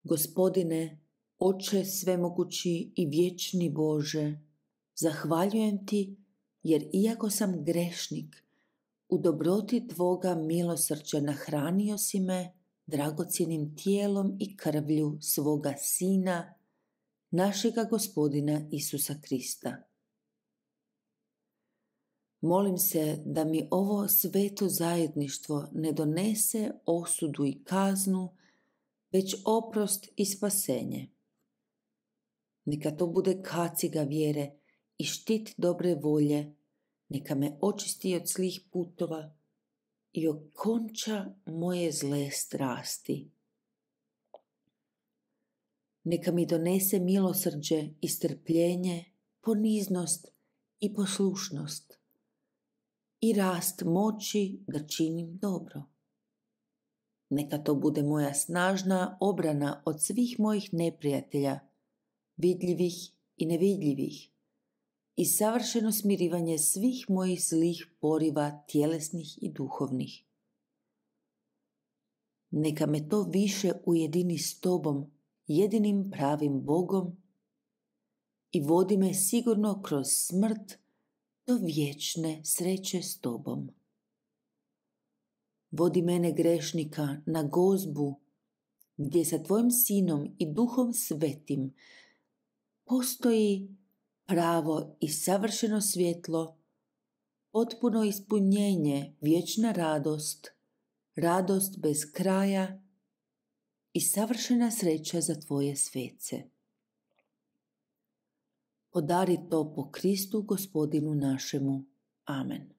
Gospodine, Oče svemogući i vječni Bože, zahvaljujem Ti jer iako sam grešnik, u dobroti Tvoga milosrđa nahranio si me dragocjenim tijelom i krvlju svoga Sina, našega Gospodina Isusa Krista. Molim se da mi ovo sveto zajedništvo ne donese osudu i kaznu, već oprost i spasenje. Neka to bude kaciga vjere i štit dobre volje, neka me očisti od zlih putova i okonča moje zle strasti. Neka mi donese milosrđe i strpljenje, poniznost i poslušnost i rast moći da činim dobro. Neka to bude moja snažna obrana od svih mojih neprijatelja, vidljivih i nevidljivih, i savršeno smirivanje svih mojih zlih poriva tjelesnih i duhovnih. Neka me to više ujedini s Tobom, jedinim pravim Bogom, i vodi me sigurno kroz smrt do vječne sreće s Tobom. Vodi mene grešnika na gozbu, gdje sa Tvojim Sinom i Duhom Svetim postoji pravo i savršeno svjetlo, potpuno ispunjenje, vječna radost, radost bez kraja i savršena sreća za Tvoje svece. Podari to po Kristu Gospodinu našemu. Amen.